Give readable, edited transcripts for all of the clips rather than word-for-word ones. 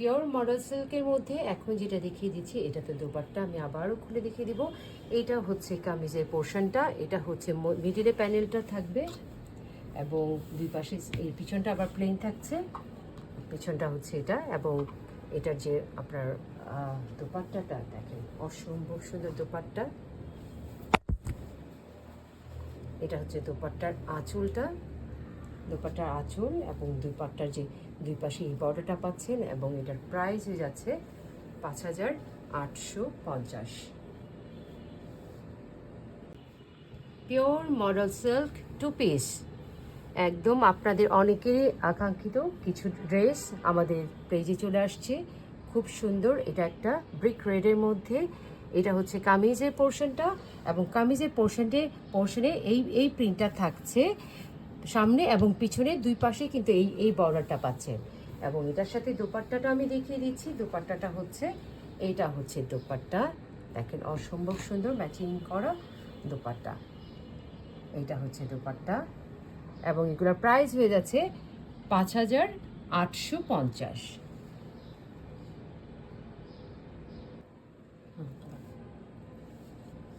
Pure model সিল্কের মধ্যে এখন যেটা দেখিয়ে দিচ্ছি এটা তো দোপাট্টা, আমি আবারও খুলে দেখিয়ে দিব। এটা হচ্ছে কামিজের পোর্শনটা, এটা হচ্ছে মিডিলে প্যানেলটা থাকবে এবং দুই পাশে এই পিছনটা আবার প্লেন থাকছে, পিছনটা হচ্ছে এটা। এবং এটার যে আপনার দোপাট্টাটা দেখেন, অসম্ভব সুন্দর দোপাট্টা। এটা হচ্ছে দোপাট্টার আঁচলটা, দোপাট্টার আঁচল এবং দোপাট্টার যে দুই পাশে এই বর্ডারটা পাচ্ছেন। এবং এটার প্রাইস হয়ে যাচ্ছে 5850। Pure model silk two piece, একদম আপনাদের অনেকেরই আকাঙ্ক্ষিত কিছু ড্রেস আমাদের পেজে চলে আসছে, খুব সুন্দর। এটা একটা ব্রিক রেডের মধ্যে, এটা হচ্ছে কামিজের পোর্শনটা এবং কামিজের পোর্শনে এই প্রিন্টটা থাকছে সামনে এবং পিছনে দুই পাশে, কিন্তু এই বর্ডারটা পাচ্ছে। এবং এটার সাথে দোপাট্টাটা আমি দেখিয়ে দিচ্ছি। দোপাট্টাটা হচ্ছে এইটা হচ্ছে দোপাট্টা, দেখেন অসম্ভব সুন্দর ম্যাচিং করা দোপাট্টা। এইটা হচ্ছে দোপাট্টা এবং এগুলোর প্রাইস হয়ে যাচ্ছে 5850।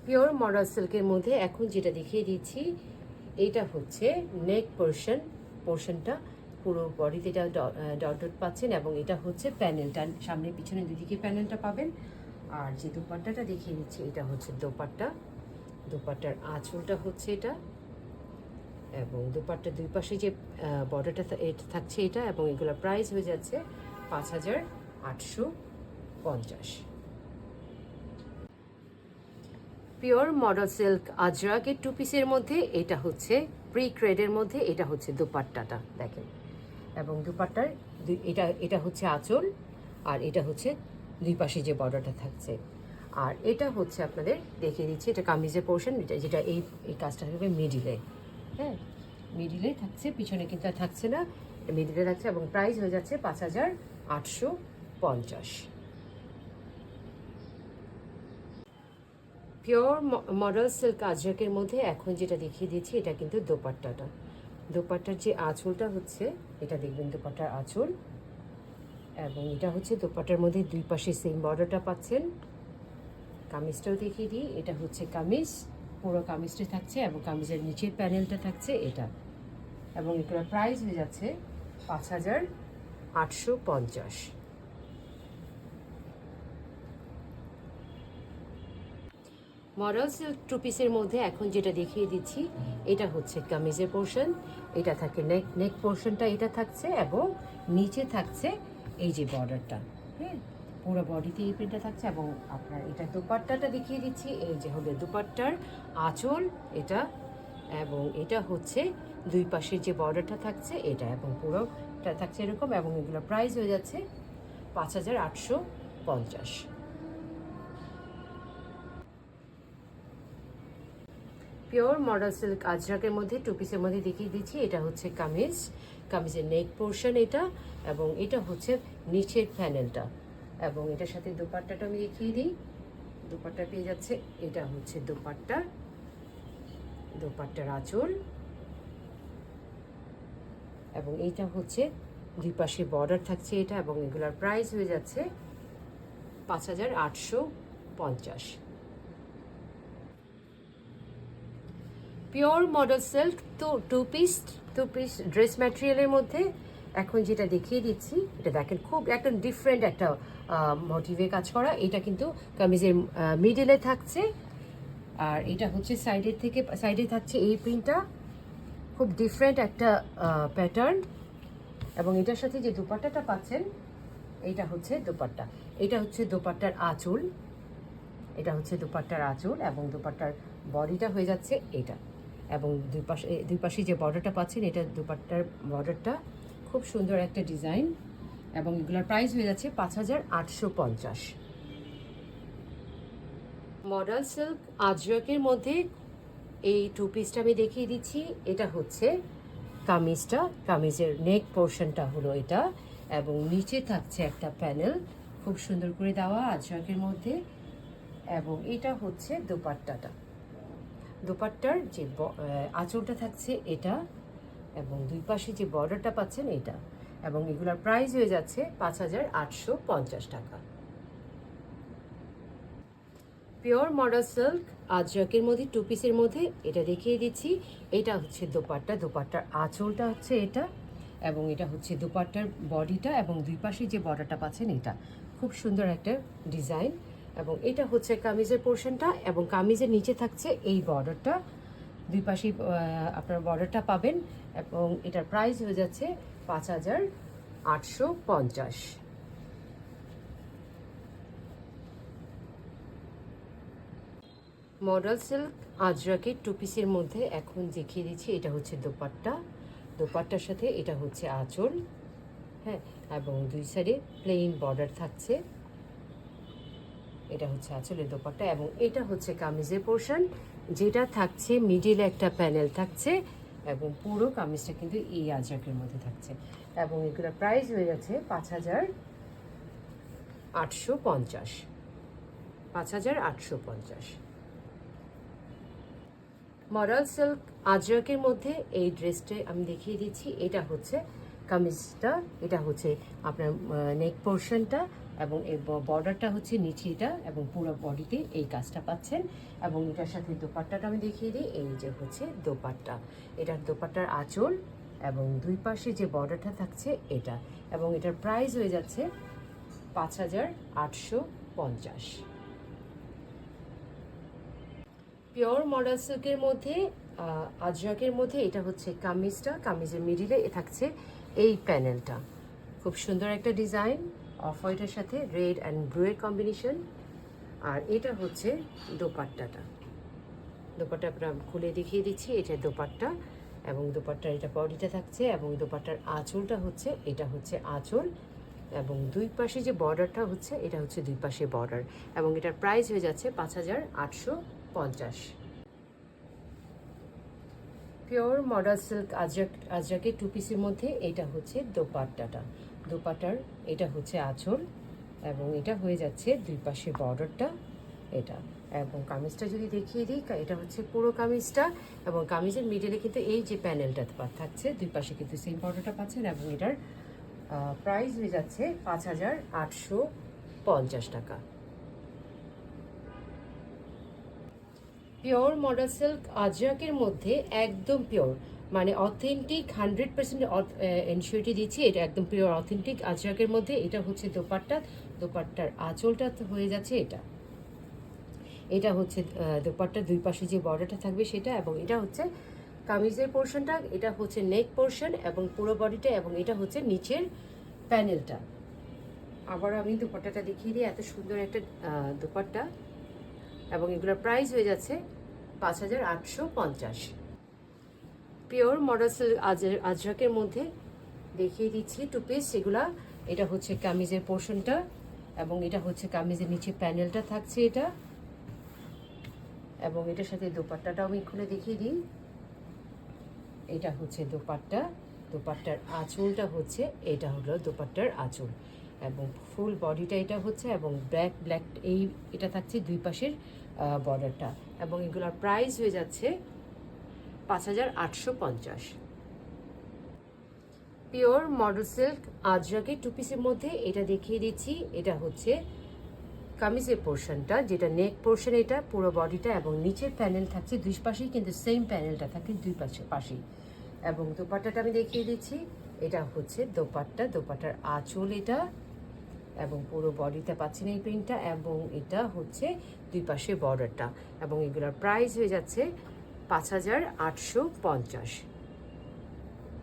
পিওর মডেল সিল্কের মধ্যে এখন যেটা দেখিয়ে দিচ্ছি এটা হচ্ছে নেক পোর্শনটা পুরো বডিতে এটা ডট ডট পাচ্ছেন এবং এটা হচ্ছে প্যানেলটা, সামনে পিছনে দুদিকে প্যানেলটা পাবেন। আর যে দোপাট্টাটা দেখিয়ে দিচ্ছি এটা হচ্ছে দোপাট্টা, দোপাট্টার আঁচলটা হচ্ছে এটা এবং দোপাট্টার দুই পাশে যে বর্ডারটা থাকছে এটা। এবং এগুলোর প্রাইস হয়ে যাচ্ছে 5850। পিওর মডেল সিল্ক আজরাকের টু পিসের মধ্যে এটা হচ্ছে প্রি ক্রেডের মধ্যে, এটা হচ্ছে দোপাট্টাটা দেখেন। এবং দোপাট্টার এটা হচ্ছে আঁচল আর এটা হচ্ছে দুই পাশে যে বর্ডারটা থাকছে। আর এটা হচ্ছে আপনাদের দেখিয়ে দিচ্ছি এটা কামিজের পোর্শন, যেটা এই কাজটা হবে মিডিলে। হ্যাঁ, মিডিলে থাকছে, পিছনে কিন্তু আর থাকছে না, মিডিলে থাকছে এবং প্রাইস হয়ে যাচ্ছে 5850। পিওর মডেল সিল্ক আজরাকের মধ্যে এখন যেটা দেখিয়ে দিচ্ছি এটা কিন্তু দোপাট্টাটা, দোপাট্টার যে আঁচলটা হচ্ছে এটা দেখবেন দোপাট্টার আঁচল। এবং এটা হচ্ছে দোপাট্টার মধ্যে দুই পাশে সেম বর্ডারটা পাচ্ছেন। কামিজটাও দেখিয়ে দিই, এটা হচ্ছে কামিজ, পুরো কামিজটা থাকছে এবং কামিজের নিচের প্যানেলটা থাকছে এটা। এবং এগুলোর প্রাইস হয়ে যাচ্ছে 5850। মডেল সিল্ক টু পিসের মধ্যে এখন যেটা দেখিয়ে দিচ্ছি এটা হচ্ছে কামিজের পোর্শন, এটা থাকে নেক পোর্শনটা এটা থাকছে এবং নিচে থাকছে এই যে বর্ডারটা। হ্যাঁ, পুরো বডিতে এই প্রিন্টটা থাকছে। এবং আপনার এটা দোপাট্টাটা দেখিয়ে দিচ্ছি, এই যে হলো দোপাট্টার আঁচল এটা। এবং এটা হচ্ছে দুই পাশের যে বর্ডারটা থাকছে এটা এবং পুরোটা থাকছে এরকম। এবং এগুলো প্রাইস হয়ে যাচ্ছে 5850। পিওর মডেল সিল্ক আজরাকের মধ্যে টু পিসের মধ্যে দেখিয়ে দিচ্ছি এটা হচ্ছে কামিজ, কামিজের নেক পোর্শন এটা এবং এটা হচ্ছে নিচের প্যানেলটা। এবং এটার সাথে দোপাট্টাটা আমি দেখিয়ে দিই, দোপাট্টা পেয়ে যাচ্ছে, এটা হচ্ছে দোপাট্টা, দোপাট্টার আঁচল। এবং এইটা হচ্ছে দুই পাশে বর্ডার থাকছে এটা। এবং এগুলার প্রাইস হয়ে যাচ্ছে 5850। পিওর মডেল সিল্ক তো টু পিস ড্রেস ম্যাটেরিয়ালের মধ্যে এখন যেটা দেখিয়ে দিচ্ছি এটা দেখেন, খুব একদম ডিফারেন্ট একটা মোটিভে কাজ করা। এটা কিন্তু কামিজের মিডলে থাকছে আর এটা হচ্ছে সাইডে থাকছে এই প্রিন্টটা, খুব ডিফারেন্ট একটা প্যাটার্ন। এবং এটার সাথে যে দোপাট্টাটা পাচ্ছেন এইটা হচ্ছে দোপাট্টা, এটা হচ্ছে দোপাট্টার আঁচল, এটা হচ্ছে দোপাট্টার আঁচল। এবং দোপাট্টার বডিটা হয়ে যাচ্ছে এটা। এবং দুই পাশে যে বর্ডারটা পাচ্ছেন এটা দোপাট্টার বর্ডারটা, খুব সুন্দর একটা ডিজাইন। এবং এগুলোর প্রাইস হয়ে যাচ্ছে 5850। মডেল সিল্ক আজরাকের মধ্যে এই টু পিসটা আমি দেখিয়ে দিচ্ছি, এটা হচ্ছে কামিজটা, কামিজের নেক পোর্শনটা হলো এটা এবং নিচে থাকছে একটা প্যানেল খুব সুন্দর করে দেওয়া আজরাকের মধ্যে। এবং এটা হচ্ছে দোপাট্টাটা, দোপাট্টার যে আঁচলটা থাকছে এটা এবং দুই পাশে যে বর্ডারটা পাচ্ছেন এটা। এবং এগুলোর প্রাইস হয়ে যাচ্ছে 5,850 টাকা। পিওর মডাল সিল্ক আজরাকের মধ্যে 2 পিসের মধ্যে এটা দেখিয়ে দিচ্ছি। এটা হচ্ছে দোপাট্টা, দোপাট্টার আঁচলটা হচ্ছে এটা, এবং এটা হচ্ছে দোপাট্টার বডিটা, এবং দুই পাশে যে বর্ডারটা পাচ্ছেন এটা খুব সুন্দর একটা ডিজাইন। এবং এটা হচ্ছে কামিজের পোর্শনটা, এবং কামিজের নিচে থাকছে এই বর্ডারটা, দুই পাশে আপনার বর্ডারটা পাবেন। এবং এটার প্রাইস হয়ে যাচ্ছে 5,850। মডেল সিল্ক আজরাকের 2 পিসের মধ্যে এখন দেখিয়ে দিচ্ছি। এটা হচ্ছে দোপাট্টা, দোপাট্টার সাথে এটা হচ্ছে আঁচল, হ্যাঁ, এবং দুই সাইডে প্লেন বর্ডার থাকছে। এটা হচ্ছে আঁচলের দোপাট্টা, এবং এটা হচ্ছে কামিজের পোর্শন, যেটা থাকছে মিডিলে একটা প্যানেল থাকছে, এবং পুরো কামিজটা কিন্তু এই আজরাকের মধ্যে থাকছে। এবং এগুলোর প্রাইস হয়ে যাচ্ছে 5,850। 5,850। মডেল সিল্ক আজরাকের মধ্যে এই ড্রেসটা আমি দেখিয়ে দিচ্ছি। এটা হচ্ছে কামিজটা, এটা হচ্ছে আপনার নেক পোর্শনটা, এবং এই বর্ডারটা হচ্ছে নিচেটা, এবং পুরো বডিতে এই কাজটা পাচ্ছেন। এবং এটার সাথে দোপাট্টাটা আমি দেখিয়ে দিই। এই যে হচ্ছে দোপাট্টা, এটার দোপাট্টার আঁচল, এবং দুই পাশে যে বর্ডারটা থাকছে এটা, এবং এটার প্রাইস হয়ে যাচ্ছে 5,850। পিওর মডেল সিল্কের মধ্যে আজরাকের মধ্যে এটা হচ্ছে কামিজটা, কামিজের মিডিলে থাকছে এই প্যানেলটা, খুব সুন্দর একটা ডিজাইন, অফ হোয়াইটের সাথে রেড অ্যান্ড ব্লু এর কম্বিনেশন। আর এটা হচ্ছে দোপাট্টাটা, দোপাট্টা আপনার খুলে দেখিয়ে দিচ্ছি। এটা দোপাট্টা, এবং দোপাট্টার এটা বডিটা থাকছে, এবং দোপাট্টার আঁচলটা হচ্ছে, এটা হচ্ছে আঁচল, এবং দুই পাশে যে বর্ডারটা হচ্ছে এটা হচ্ছে দুই পাশে বর্ডার, এবং এটার প্রাইস হয়ে যাচ্ছে 5,850। পিওর মডেল সিল্ক আজরাকের 2 পিসের মধ্যে এটা হচ্ছে দোপাট্টাটা, দোপাট্টার এটা হচ্ছে আঁচল, এবং এটা হয়ে যাচ্ছে দুই পাশে বর্ডারটা এটা। এবং কামিজটা যদি দেখিয়ে দিই, এটা হচ্ছে পুরো কামিজটা, এবং কামিজের মিডলে কিন্তু এই যে প্যানেলটা থাকছে, দুই পাশে কিন্তু সেম বর্ডারটা পাচ্ছেন। এবং এটার প্রাইস হয়ে যাচ্ছে 5,850 টাকা। পিওর মডেল সিল্ক আজরাকের মধ্যে একদম পিওর, মানে অথেন্টিক 100% এনশিওরিটি দিচ্ছি, এটা একদম পিওর অথেন্টিক আজরাকের মধ্যে। এটা হচ্ছে দোপাট্টা, দোপাট্টার আঁচলটা হয়ে যাচ্ছে এটা, এটা হচ্ছে দোপাট্টার দুই পাশে যে বর্ডারটা থাকবে সেটা, এবং এটা হচ্ছে কামিজের পোর্শনটা, এটা হচ্ছে নেক পোর্শন এবং পুরো বডিটা, এবং এটা হচ্ছে নিচের প্যানেলটা। আবার আমি দোপাট্টাটা দেখিয়ে দিই, এত সুন্দর একটা দোপাট্টা, এবং এগুলোর প্রাইস হয়ে যাচ্ছে 5,850। পিওর মডেল সিল্ক আজরাকের মধ্যে দেখিয়ে দিচ্ছি 2 পিস এগুলা। এটা হচ্ছে কামিজের পোর্শনটা, এবং এটা হচ্ছে কামিজের নিচে প্যানেলটা থাকছে এটা, এবং এটার সাথে দোপাট্টাটাও আমি খুলে দেখিয়ে দিই। এটা হচ্ছে দোপাট্টা, দোপাট্টার আঁচলটা হচ্ছে, এটা হলো দোপাট্টার আঁচল, এবং ফুল বডিটা এটা হচ্ছে, এবং ব্ল্যাক ব্ল্যাক এই এটা থাকছে দুই পাশের বর্ডারটা, এবং এগুলোর প্রাইস হয়ে যাচ্ছে 5,850। পিওর মডেল সিল্ক আজরাকের 2 পিসের মধ্যে এটা দেখিয়ে দিচ্ছি। এটা হচ্ছে কামিজের পোর্শনটা, যেটা নেক পোর্শন, এটা পুরো বডিটা, এবং নিচের প্যানেল থাকছে দুই পাশেই, কিন্তু সেম প্যানেলটা থাকে দুই পাশেই। এবং দোপাট্টাটা আমি দেখিয়ে দিচ্ছি। এটা হচ্ছে দোপাট্টা, দোপাট্টার আঁচল এটা, এবং পুরো বডিতে পাচ্ছেন এই প্রিন্টটা, এবং এটা হচ্ছে দুই পাশে বর্ডারটা, এবং এগুলোর প্রাইস হয়ে যাচ্ছে 5,850।